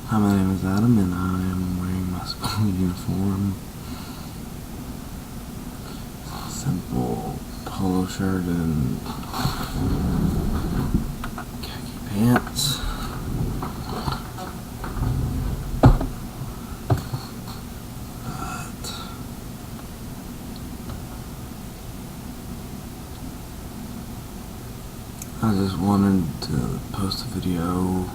Hi, my name is Adam, and I am wearing my school uniform. Simple polo shirt and khaki pants. But I just wanted to post a video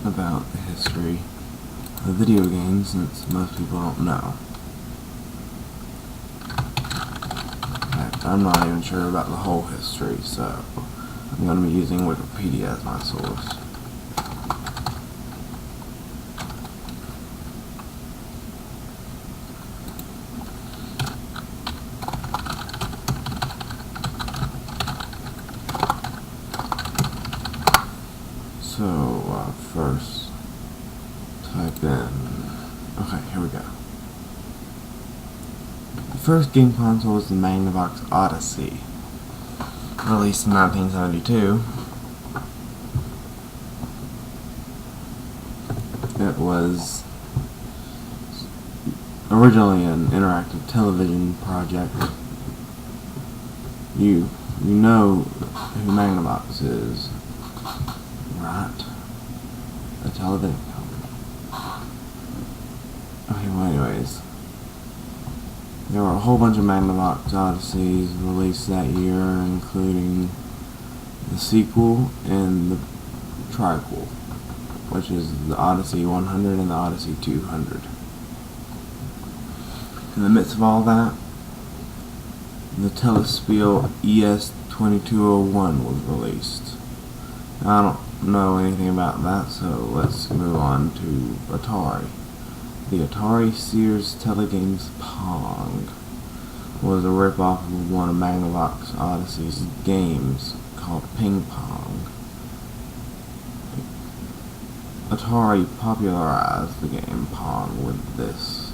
about the history of video games, since most people don't know. In fact, I'm not even sure about the whole history, so I'm going to be using Wikipedia as my source. So, first, type in, okay, here we go. The first game console was the Magnavox Odyssey, released in 1972. It was originally an interactive television project. You know who Magnavox is, right? A television company. Okay, well, anyways, there were a whole bunch of Magnavox Odysseys released that year, including the sequel and the triquel, which is the Odyssey 100 and the Odyssey 200. In the midst of all that, the Telespiel ES2201 was released. I don't know anything about that, so let's move on to Atari. The Atari Sears Telegames Pong was a ripoff of one of Magnavox Odyssey's games called Ping Pong. Atari popularized the game Pong with this.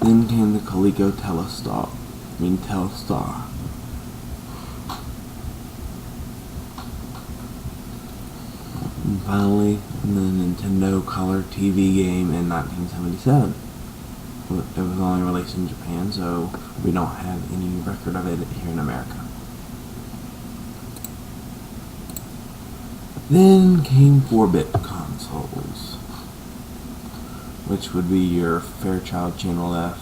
Then came the Coleco Telstar. And finally, the Nintendo Color TV game in 1977. It was only released in Japan, so we don't have any record of it here in America. Then came 4-bit consoles, which would be your Fairchild Channel F,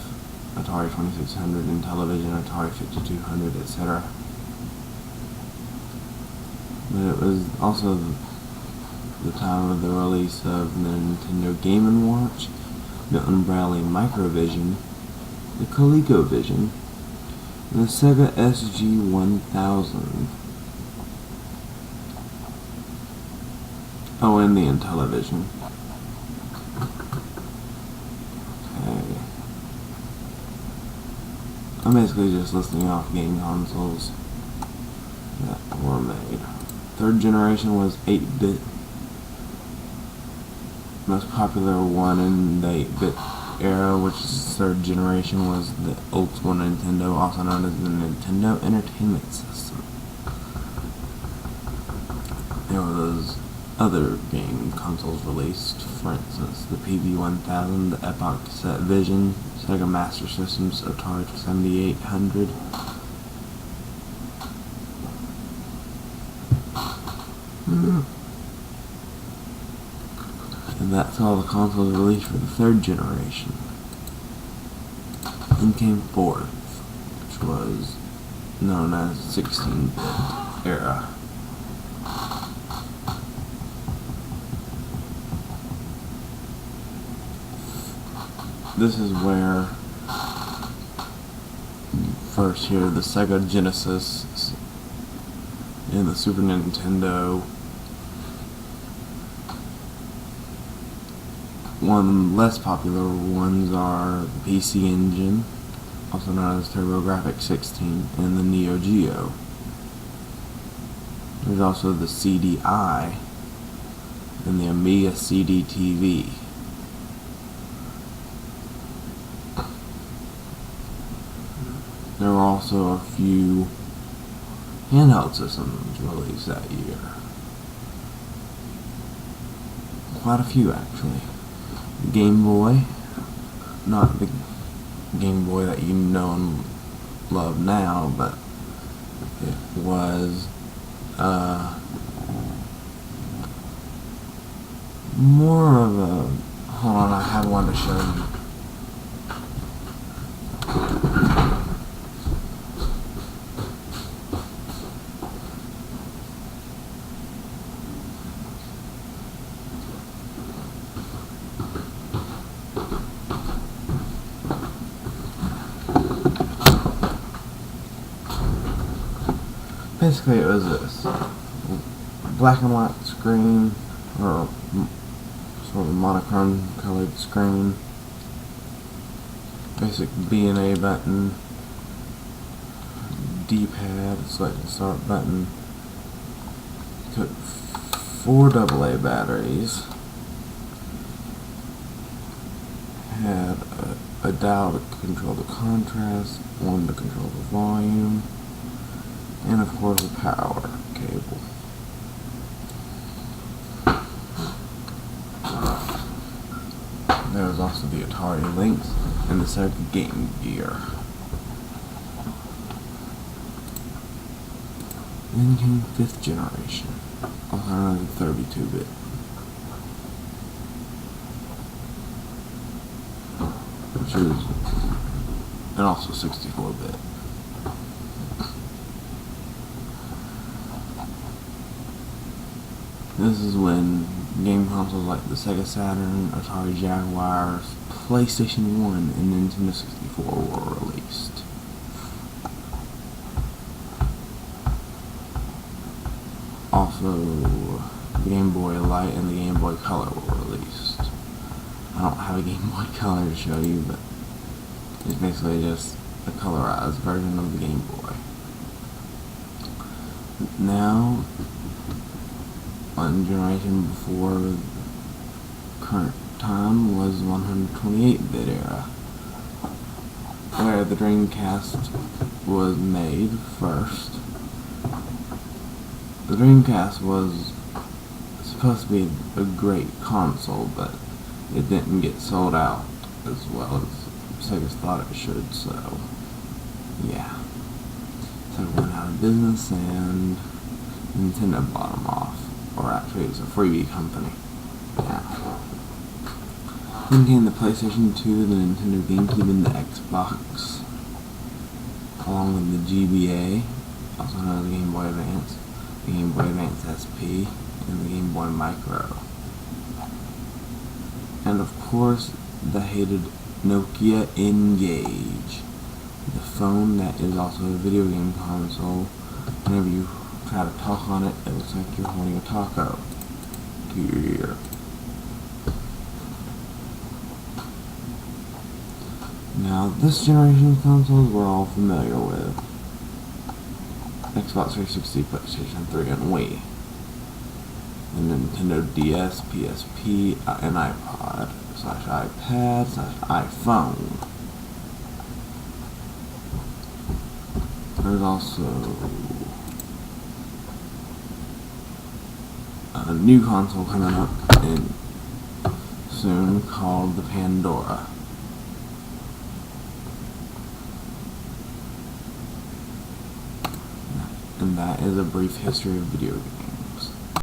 Atari 2600, and television, Atari 5200, etc. But it was also the time of the release of the Nintendo Game & Watch, the Umbrelli Microvision, the ColecoVision, and the Sega SG-1000. Oh, and the Intellivision. Okay. I'm basically just listing off game consoles that were made. Third generation was 8-bit. Most popular one in the 8-bit era, which is third generation, was the old school Nintendo, also known as the Nintendo Entertainment System. There were those other game consoles released, for instance, the PV-1000, the Epoch Cassette Vision, Sega Master Systems, Atari 7800. And that's all the consoles released for the third generation. Then came fourth, which was known as 16-bit era. This is where you first hear the Sega Genesis and the Super Nintendo. One of the less popular ones are the PC Engine, also known as TurboGrafx 16, and the Neo Geo. There's also the CDI and the Amiga CD-TV. There were also a few handheld systems released that year. Quite a few, actually. The Game Boy, not the Game Boy that you know and love now, but it was more of a, hold on, I have one to show you. Basically, it was this black and white screen, or sort of monochrome colored screen, basic B and A button, D-pad, select the start button, took 4 AA batteries, had a dial to control the contrast, one to control the volume, and of course a power cable. There was also the Atari Lynx and the Sega Game Gear. Then came 5th generation, also known as 32-bit. Which is, and also 64-bit. This is when game consoles like the Sega Saturn, Atari Jaguar, PlayStation 1, and Nintendo 64 were released. Also, the Game Boy Light and the Game Boy Color were released. I don't have a Game Boy Color to show you, but it's basically just a colorized version of the Game Boy. Now, one generation before current time was 128-bit era, where the Dreamcast was made first. The Dreamcast was supposed to be a great console, but it didn't get sold out as well as Sega thought it should, so yeah. So it went out of business and Nintendo bought them off. Or actually, it was a freebie company. Yeah. Then came the PlayStation 2, the Nintendo GameCube, and the Xbox, along with the GBA, also known as the Game Boy Advance, the Game Boy Advance SP, and the Game Boy Micro. And of course, the hated Nokia N-Gage, the phone that is also a video game console. Whenever you try to talk on it, it looks like you're holding a taco to your ear. Now, this generation of consoles we're all familiar with. Xbox 360, PlayStation 3, and Wii. The Nintendo DS, PSP, and iPod, /iPad, /iPhone. There's also a new console coming up soon called the Pandora. And that is a brief history of video games.